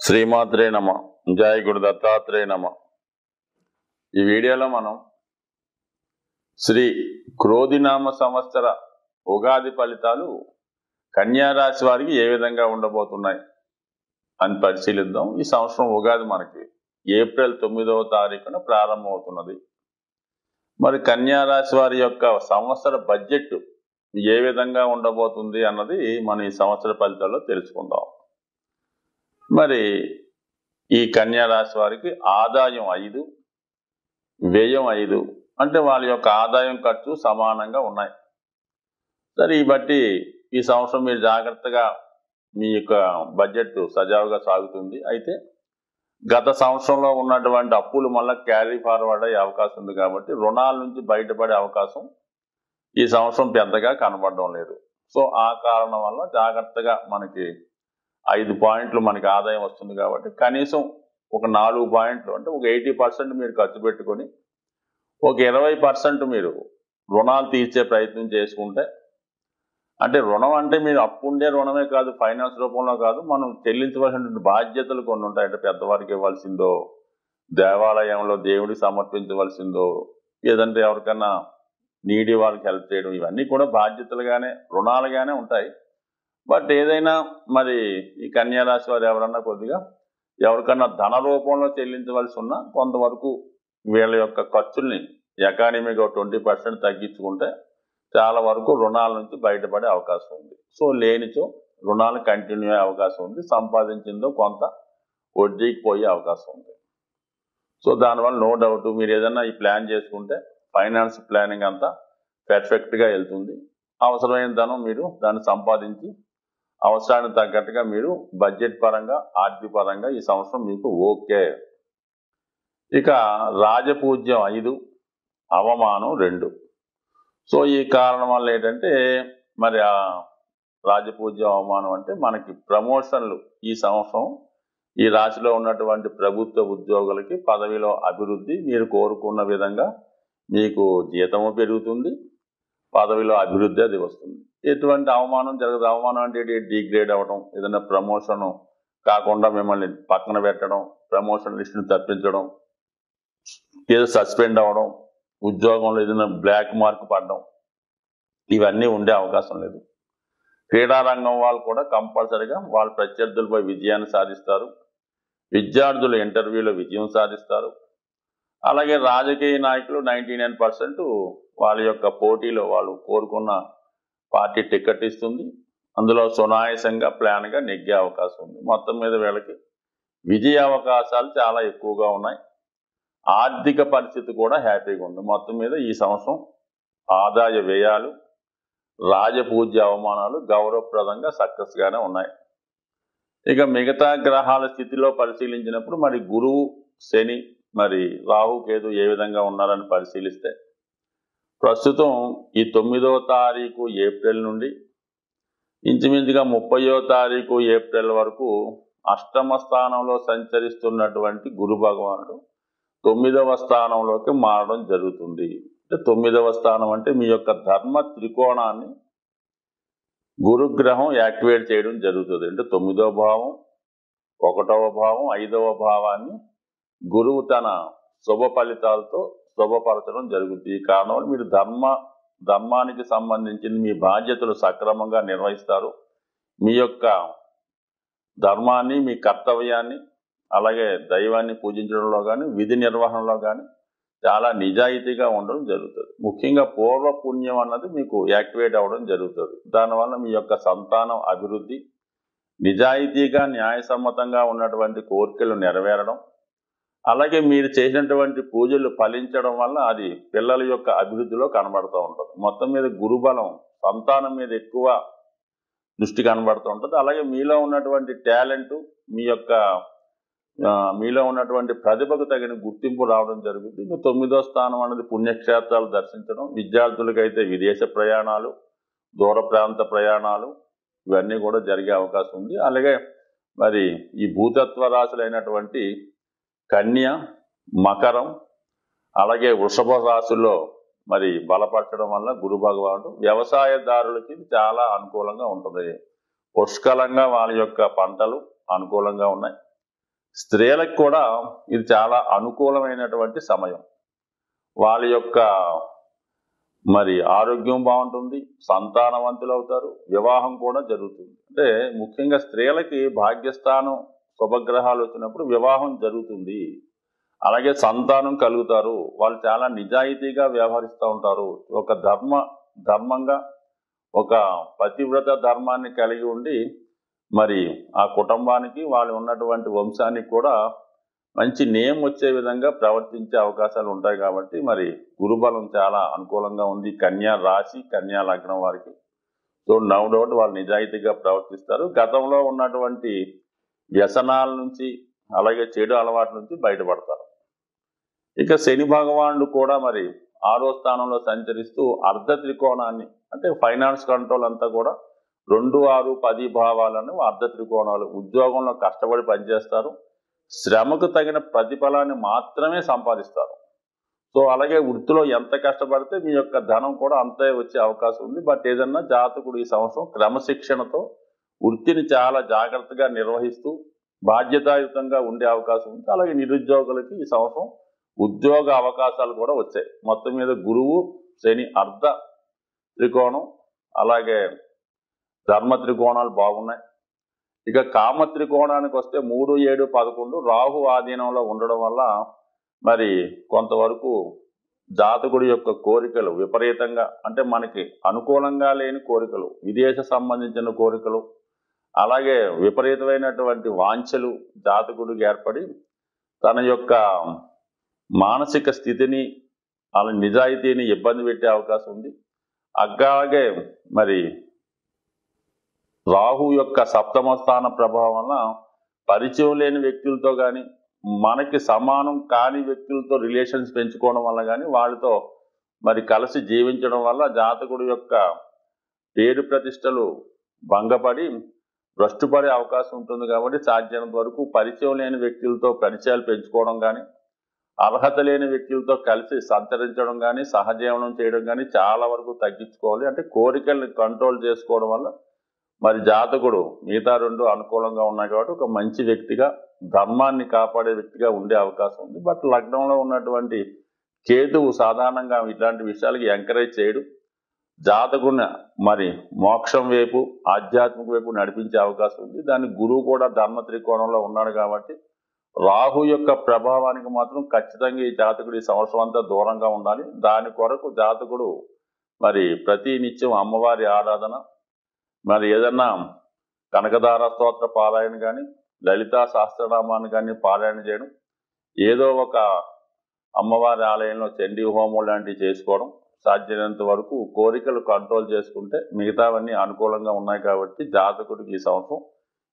శ్రీమాత్రే నమ. జయ గురు దత్తాత్రేయ నమ. ఈ వీడియోలో మనం శ్రీ క్రోధినామ సంవత్సర ఉగాది ఫలితాలు కన్యా రాశి వారికి ఏ విధంగా ఉండబోతున్నాయి అని పరిశీలిద్దాం. ఈ సంవత్సరం ఉగాది మనకి ఏప్రిల్ 9వ తారీఖున ప్రారంభమవుతున్నది. మరి కన్యా రాశి వారి యొక్క సంవత్సర బడ్జెట్ ఏ విధంగా ఉండబోతుంది అన్నది మనం ఈ సంవత్సర ఫలితాల్లో తెలుసుకుందాం. మరి ఈ కన్యా రాశి వారికి ఆదాయం 5, వ్యయం 5, అంటే వాళ్ళ యొక్క ఆదాయం ఖర్చు సమానంగా ఉన్నాయి. సరే, ఈ బట్టి ఈ సంవత్సరం మీరు జాగ్రత్తగా మీ యొక్క బడ్జెట్ సజావుగా సాగుతుంది. అయితే గత సంవత్సరంలో ఉన్నటువంటి అప్పులు మళ్ళీ క్యారీ ఫార్వర్డ్ అయ్యే అవకాశం ఉంది కాబట్టి రుణాల నుంచి బయటపడే అవకాశం ఈ సంవత్సరం పెద్దగా కనబడడం లేదు. సో ఆ కారణం వల్ల జాగ్రత్తగా మనకి 5 పాయింట్లు మనకి ఆదాయం వస్తుంది కాబట్టి కనీసం ఒక 4 పాయింట్లు అంటే ఒక 80% మీరు ఖర్చు పెట్టుకొని ఒక 20% మీరు రుణాలు తీర్చే ప్రయత్నం చేసుకుంటే, అంటే రుణం అంటే మీరు అప్పు ఉండే రుణమే కాదు, ఫైనాన్స్ రూపంలో కాదు, మనం చెల్లించవలసినటువంటి బాధ్యతలు కొన్ని ఉంటాయి. అంటే పెద్దవారికి ఇవ్వాల్సిందో, దేవాలయంలో దేవుడికి సమర్పించవలసిందో, లేదంటే ఎవరికన్నా నీడి వాళ్ళకి హెల్ప్ చేయడం, ఇవన్నీ కూడా బాధ్యతలుగానే రుణాలుగానే ఉంటాయి. బట్ ఏదైనా మరి ఈ కన్యా రాశి వారు ఎవరన్నా కొద్దిగా ఎవరికన్నా ధన రూపంలో చెల్లించవలసి ఉన్నా కొంతవరకు వీళ్ళ యొక్క ఖర్చుల్ని ఎకానమీగా 20% తగ్గించుకుంటే చాలా వరకు రుణాల నుంచి బయటపడే అవకాశం ఉంది. సో లేనిచో రుణాలు కంటిన్యూ అయ్యే అవకాశం ఉంది. సంపాదించిందో కొంత వడ్డీకి పోయే అవకాశం ఉంది. సో దానివల్ల నో డౌట్ మీరు ఏదైనా ఈ ప్లాన్ చేసుకుంటే ఫైనాన్స్ ప్లానింగ్ అంతా పర్ఫెక్ట్గా వెళ్తుంది. అవసరమైన ధనం మీరు దాన్ని సంపాదించి అవసరానికి తగ్గట్టుగా మీరు బడ్జెట్ పరంగా, ఆర్థిక పరంగా ఈ సంవత్సరం మీకు ఓకే. ఇక రాజపూజ్యం 5, అవమానం 2. సో ఈ కారణం వల్ల ఏంటంటే మరి ఆ రాజపూజ్యం అవమానం అంటే మనకి ప్రమోషన్లు ఈ సంవత్సరం ఈ రాశిలో ఉన్నటువంటి ప్రభుత్వ ఉద్యోగులకి పదవిలో అభివృద్ధి మీరు కోరుకున్న విధంగా మీకు జీతము పెరుగుతుంది, పదవిలో అభివృద్ధి అది వస్తుంది. ఎటువంటి అవమానం జరగదు. అవమానం అంటే డిగ్రేడ్ అవ్వడం, ఏదైనా ప్రమోషన్ కాకుండా మిమ్మల్ని పక్కన పెట్టడం, ప్రమోషన్ లిస్టుని తప్పించడం, ఏదో సస్పెండ్ అవ్వడం, ఉద్యోగంలో ఏదైనా బ్లాక్ మార్క్ పడడం, ఇవన్నీ ఉండే అవకాశం లేదు. క్రీడారంగం వాళ్ళు కూడా కంపల్సరిగా వాళ్ళ ప్రత్యర్థులపై విజయాన్ని సాధిస్తారు. విద్యార్థులు ఇంటర్వ్యూలో విజయం సాధిస్తారు. అలాగే రాజకీయ నాయకులు 99% వాళ్ళ యొక్క పోటీలో వాళ్ళు కోరుకున్న పార్టీ టికెట్ ఇస్తుంది. అందులో సునాయాసంగా ప్లాన్గా నెగ్గే అవకాశం ఉంది. మొత్తం మీద వీళ్ళకి విజయ అవకాశాలు చాలా ఎక్కువగా ఉన్నాయి. ఆర్థిక పరిస్థితి కూడా హ్యాపీగా ఉంది. మొత్తం మీద ఈ సంవత్సరం ఆదాయ వ్యయాలు, రాజపూజ్య అవమానాలు గౌరవప్రదంగా సక్సెస్గానే ఉన్నాయి. ఇక మిగతా గ్రహాల స్థితిలో పరిశీలించినప్పుడు మరి గురువు, శని, మరి రాహు, కేతు ఏ విధంగా ఉన్నారని పరిశీలిస్తే ప్రస్తుతం ఈ 9వ తారీఖు ఏప్రిల్ నుండి ఇంచుమించుగా 30వ తారీఖు ఏప్రిల్ వరకు అష్టమ స్థానంలో సంచరిస్తున్నటువంటి గురు భగవానుడు 9వ స్థానంలోకి మారడం జరుగుతుంది. అంటే 9వ స్థానం అంటే మీ యొక్క ధర్మ త్రికోణాన్ని గురుగ్రహం యాక్టివేట్ చేయడం జరుగుతుంది. అంటే 9వ భావం, 1వ భావం, 5వ భావాన్ని గురువు తన శుభ ఫలితాలతో శుభపరచడం జరుగుతుంది. ఈ కారణం వల్ల మీరు ధర్మానికి సంబంధించిన మీ బాధ్యతలు సక్రమంగా నిర్వహిస్తారు. మీ యొక్క ధర్మాన్ని, మీ కర్తవ్యాన్ని, అలాగే దైవాన్ని పూజించడంలో కానీ, విధి నిర్వహణలో కానీ చాలా నిజాయితీగా ఉండడం జరుగుతుంది. ముఖ్యంగా పూర్వ పుణ్యం అన్నది మీకు యాక్టివేట్ అవ్వడం జరుగుతుంది. దానివల్ల మీ యొక్క సంతానం అభివృద్ధి, నిజాయితీగా న్యాయసమ్మతంగా ఉన్నటువంటి కోరికలు నెరవేరడం, అలాగే మీరు చేసినటువంటి పూజలు ఫలించడం వల్ల అది పిల్లల యొక్క అభివృద్ధిలో కనబడుతూ ఉంటుంది. మొత్తం మీద గురుబలం సంతానం మీద ఎక్కువ దృష్టి కనబడుతూ ఉంటుంది. అలాగే మీలో ఉన్నటువంటి టాలెంట్, మీలో ఉన్నటువంటి ప్రతిభకు తగిన గుర్తింపు రావడం జరుగుతుంది. ఇంకా 9వ స్థానం అనేది పుణ్యక్షేత్రాలు దర్శించడం, విద్యార్థులకైతే విదేశ ప్రయాణాలు, దూర ప్రాంత ప్రయాణాలు ఇవన్నీ కూడా జరిగే అవకాశం ఉంది. అలాగే మరి ఈ భూతత్వ రాశులైనటువంటి కన్య, మకరం, అలాగే వృషభ రాశుల్లో మరి బలపరచడం వల్ల గురు భగవానుడు వ్యవసాయదారులకి చాలా అనుకూలంగా ఉంటుంది. పుష్కలంగా వాళ్ళ యొక్క పంటలు అనుకూలంగా ఉన్నాయి. స్త్రీలకు కూడా ఇది చాలా అనుకూలమైనటువంటి సమయం. వాళ్ళ యొక్క మరి ఆరోగ్యం బాగుంటుంది, సంతానవంతులు అవుతారు, వివాహం కూడా జరుగుతుంది. అంటే ముఖ్యంగా స్త్రీలకి భాగ్యస్థానం శుభగ్రహాలు వచ్చినప్పుడు వివాహం జరుగుతుంది. అలాగే సంతానం కలుగుతారు. వాళ్ళు చాలా నిజాయితీగా వ్యవహరిస్తూ ఉంటారు. ఒక ధర్మంగా ఒక పతివ్రత ధర్మాన్ని కలిగి ఉండి మరి ఆ కుటుంబానికి వాళ్ళు ఉన్నటువంటి వంశానికి కూడా మంచి నేమ్ వచ్చే విధంగా ప్రవర్తించే అవకాశాలు ఉంటాయి. కాబట్టి మరి గురుబలం చాలా అనుకూలంగా ఉంది కన్యా రాశి, కన్యా లగ్నం వారికి. సో నో డౌట్ వాళ్ళు నిజాయితీగా ప్రవర్తిస్తారు. గతంలో ఉన్నటువంటి వ్యసనాల నుంచి అలాగే చెడు అలవాట్ల నుంచి బయటపడతారు. ఇక శని భగవానుడు కూడా మరి 6వ స్థానంలో సంచరిస్తూ అర్ధ త్రికోణాన్ని, అంటే ఫైనాన్స్ కంట్రోల్ అంతా కూడా 2, 6, 10 భావాలను అర్ధ త్రికోణాలు. ఉద్యోగంలో కష్టపడి పనిచేస్తారు, శ్రమకు తగిన ప్రతిఫలాన్ని మాత్రమే సంపాదిస్తారు. సో అలాగే వృత్తిలో ఎంత కష్టపడితే మీ యొక్క ధనం కూడా అంతే వచ్చే అవకాశం ఉంది. బట్ ఏదన్నా జాతకుడు ఈ సంవత్సరం క్రమశిక్షణతో వృత్తిని చాలా జాగ్రత్తగా నిర్వహిస్తూ బాధ్యతాయుతంగా ఉండే అవకాశం ఉంది. అలాగే నిరుద్యోగులకి ఈ సంవత్సరం ఉద్యోగ అవకాశాలు కూడా వచ్చాయి. మొత్తం మీద గురువు శని అర్ధ త్రికోణం అలాగే ధర్మ త్రికోణాలు బాగున్నాయి. ఇక కామ త్రికోణానికి వస్తే 3, 7, 11 రాహు ఆధీనంలో ఉండడం వల్ల మరి కొంతవరకు జాతకుడి యొక్క కోరికలు విపరీతంగా, అంటే మనకి అనుకూలంగా లేని కోరికలు, విదేశ సంబంధించిన కోరికలు, అలాగే విపరీతమైనటువంటి వాంఛలు జాతకుడికి ఏర్పడి తన యొక్క మానసిక స్థితిని వాళ్ళ నిజాయితీని ఇబ్బంది పెట్టే అవకాశం ఉంది. అలాగే మరి రాహు యొక్క 7వ స్థాన ప్రభావం వల్ల పరిచయం లేని వ్యక్తులతో కానీ, మనకి సమానం కాని వ్యక్తులతో రిలేషన్స్ పెంచుకోవడం వల్ల కానీ, వాళ్ళతో మరి కలిసి జీవించడం వల్ల జాతకుడి యొక్క పేరు ప్రతిష్టలు భంగపడి భ్రష్టుపడే అవకాశం ఉంటుంది. కాబట్టి సాధ్యమైనంత వరకు పరిచయం లేని వ్యక్తులతో పరిచయాలు పెంచుకోవడం కానీ, అర్హత లేని వ్యక్తులతో కలిసి సంచరించడం కానీ, సహజీవనం చేయడం కానీ చాలా వరకు తగ్గించుకోవాలి. అంటే కోరికల్ని కంట్రోల్ చేసుకోవడం వల్ల మరి జాతకుడు మిగతా 2 అనుకూలంగా ఉన్నాయి కాబట్టి ఒక మంచి వ్యక్తిగా, ధర్మాన్ని కాపాడే వ్యక్తిగా ఉండే అవకాశం ఉంది. బట్ లగ్నంలో ఉన్నటువంటి కేతువు సాధారణంగా ఇట్లాంటి విషయాలకి ఎంకరేజ్ చేయడు. జాతకుడిని మరి మోక్షం వైపు, ఆధ్యాత్మిక వైపు నడిపించే అవకాశం ఉంది. దానికి గురువు కూడా ధర్మ త్రికోణంలో ఉన్నాడు కాబట్టి రాహు యొక్క ప్రభావానికి మాత్రం ఖచ్చితంగా ఈ జాతకుడు ఈ సంవత్సరం అంతా దూరంగా ఉండాలి. దాని కొరకు జాతకుడు మరి ప్రతి నిత్యం అమ్మవారి ఆరాధన, మరి ఏదన్నా కనకదార స్తోత్ర పారాయణ కానీ, లలితా సహస్రనామాన్ని కానీ పారాయణ చేయడం, ఏదో ఒక అమ్మవారి ఆలయంలో చండీ హోమం లాంటివి చేసుకోవడం, సాధ్యమైనంత వరకు కోరికలు కంట్రోల్ చేసుకుంటే మిగతావన్నీ అనుకూలంగా ఉన్నాయి. కాబట్టి జాతకుడికి ఈ సంవత్సరం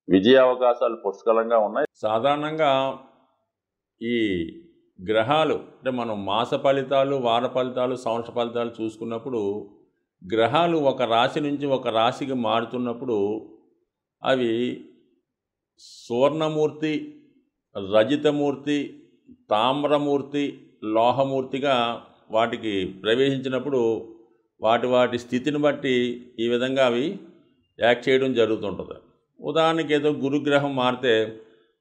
విజయ అవకాశాలు పుష్కలంగా ఉన్నాయి. సాధారణంగా ఈ గ్రహాలు, అంటే మనం మాస ఫలితాలు, వార ఫలితాలు, సంవత్సర ఫలితాలు చూసుకున్నప్పుడు గ్రహాలు ఒక రాశి నుంచి ఒక రాశికి మారుతున్నప్పుడు అవి సువర్ణమూర్తి, రజితమూర్తి, తామ్రమూర్తి, లోహమూర్తిగా వాటికి ప్రవేశించినప్పుడు వాటి స్థితిని బట్టి ఈ విధంగా అవి యాక్ట్ చేయడం జరుగుతుంటుంది. ఉదాహరణకి ఏదో గురుగ్రహం మారితే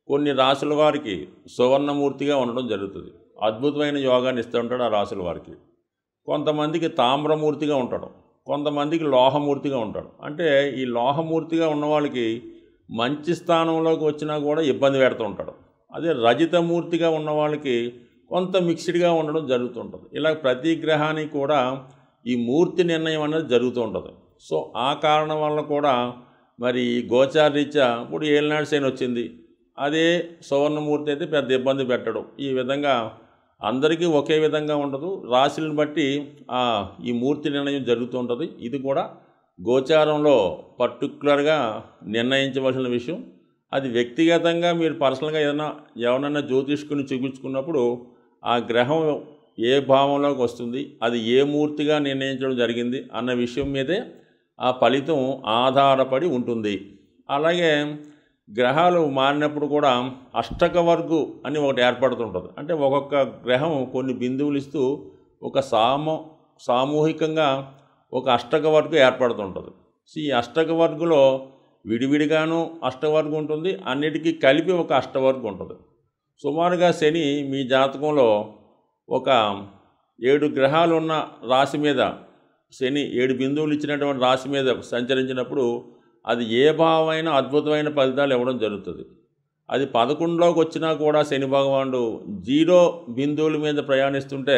కొన్ని రాశుల వారికి సువర్ణమూర్తిగా ఉండడం జరుగుతుంది. అద్భుతమైన యోగాన్ని ఇస్తూ ఉంటాడు ఆ రాశుల వారికి. కొంతమందికి తామ్రమూర్తిగా ఉంటాడు, కొంతమందికి లోహమూర్తిగా ఉంటాడు. అంటే ఈ లోహమూర్తిగా ఉన్న వాళ్ళకి మంచి స్థానంలోకి వచ్చినా కూడా ఇబ్బంది పెడుతూ ఉంటాడు. అదే రజితమూర్తిగా ఉన్న వాళ్ళకి కొంత మిక్స్డ్గా ఉండడం జరుగుతుంటుంది. ఇలా ప్రతి గ్రహానికి కూడా ఈ మూర్తి నిర్ణయం అనేది జరుగుతూ ఉంటుంది. సో ఆ కారణం వల్ల కూడా మరి గోచారరీత్యా ఇప్పుడు ఏలినాడు శని వచ్చింది, అదే సువర్ణమూర్తి అయితే పెద్ద ఇబ్బంది పెట్టడం. ఈ విధంగా అందరికీ ఒకే విధంగా ఉండదు, రాశులను బట్టి ఈ మూర్తి నిర్ణయం జరుగుతూ ఉంటుంది. ఇది కూడా గోచారంలో పర్టికులర్గా నిర్ణయించవలసిన విషయం. అది వ్యక్తిగతంగా మీరు పర్సనల్గా ఎవరన్నా జ్యోతిష్కుని చూపించుకున్నప్పుడు ఆ గ్రహం ఏ భావంలోకి వస్తుంది, అది ఏ మూర్తిగా నిర్ణయించడం జరిగింది అన్న విషయం మీదే ఆ ఫలితం ఆధారపడి ఉంటుంది. అలాగే గ్రహాలు మారినప్పుడు కూడా అష్టక వర్గు అని ఒకటి ఏర్పడుతుంటుంది. అంటే ఒక్కొక్క గ్రహం కొన్ని బిందువులు ఇస్తూ ఒక సామూహికంగా ఒక అష్టక వర్గు ఏర్పడుతుంటుంది. సో ఈ అష్టక వర్గులో విడివిడిగాను అష్టవర్గం ఉంటుంది, అన్నిటికీ కలిపి ఒక అష్టవర్గం ఉంటుంది. సుమారుగా శని మీ జాతకంలో ఒక 7 గ్రహాలు ఉన్న రాశి మీద, శని 7 బిందువులు ఇచ్చినటువంటి రాశి మీద సంచరించినప్పుడు అది ఏ భావమైన అద్భుతమైన ఫలితాలు ఇవ్వడం జరుగుతుంది. అది 11లోకి వచ్చినా కూడా శని భగవానుడు 0 బిందువుల మీద ప్రయాణిస్తుంటే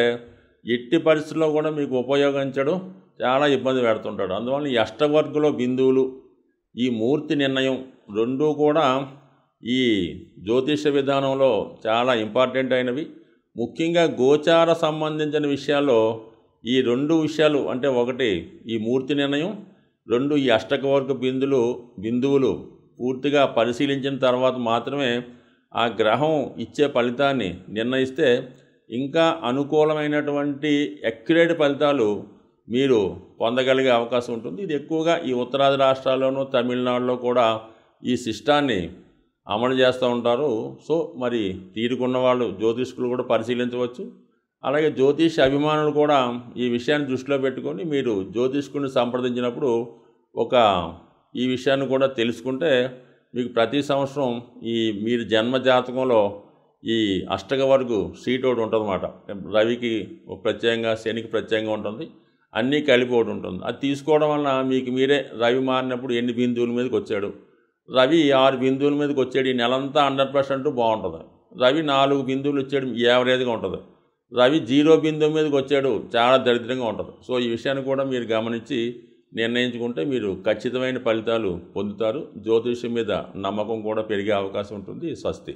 ఎట్టి పరిస్థితుల్లో కూడా మీకు ఉపయోగించడం చాలా ఇబ్బంది పెడుతుంటాడు. అందువల్ల ఈ అష్టవర్గులో బిందువులు, ఈ మూర్తి నిర్ణయం రెండూ కూడా ఈ జ్యోతిష విధానంలో చాలా ఇంపార్టెంట్ అయినవి. ముఖ్యంగా గోచార సంబంధించిన విషయాల్లో ఈ 2 విషయాలు, అంటే ఒకటి ఈ మూర్తి నిర్ణయం, 2 ఈ అష్టకవర్గ బిందువులు పూర్తిగా పరిశీలించిన తర్వాత మాత్రమే ఆ గ్రహం ఇచ్చే ఫలితాన్ని నిర్ణయిస్తే ఇంకా అనుకూలమైనటువంటి అక్యురేట్ ఫలితాలు మీరు పొందగలిగే అవకాశం ఉంటుంది. ఇది ఎక్కువగా ఈ ఉత్తరాది రాష్ట్రాల్లోనూ తమిళనాడులో కూడా ఈ సిస్టాన్ని అమలు చేస్తూ ఉంటారు. సో మరి తీరుకున్న వాళ్ళు జ్యోతిష్కులు కూడా పరిశీలించవచ్చు. అలాగే జ్యోతిష్ అభిమానులు కూడా ఈ విషయాన్ని దృష్టిలో పెట్టుకొని మీరు జ్యోతిష్కుడిని సంప్రదించినప్పుడు ఈ విషయాన్ని కూడా తెలుసుకుంటే మీకు ప్రతి సంవత్సరం మీరు జన్మ జాతకంలో ఈ అష్టకవర్గు సీట్ ఒకటి ఉంటుందన్నమాట. రవికి ప్రత్యేకంగా, శనికి ప్రత్యేకంగా ఉంటుంది, అన్నీ కలిపి ఒకటి ఉంటుంది. అది తీసుకోవడం వలన మీకు మీరే రవి మారినప్పుడు ఎన్ని బిందువుల మీదకి వచ్చాడు, రవి 6 బిందువుల మీదకి వచ్చాడు, ఈ నెలంతా 100% బాగుంటుంది. రవి 4 బిందువులు వచ్చాడు, యావరేజ్గా ఉంటుంది. రవి 0 బిందువు మీదకి వచ్చాడు, చాలా దరిద్రంగా ఉంటుంది. సో ఈ విషయాన్ని కూడా మీరు గమనించి నిర్ణయించుకుంటే మీరు ఖచ్చితమైన ఫలితాలు పొందుతారు. జ్యోతిష్యం మీద నమ్మకం కూడా పెరిగే అవకాశం ఉంటుంది. స్వస్తి.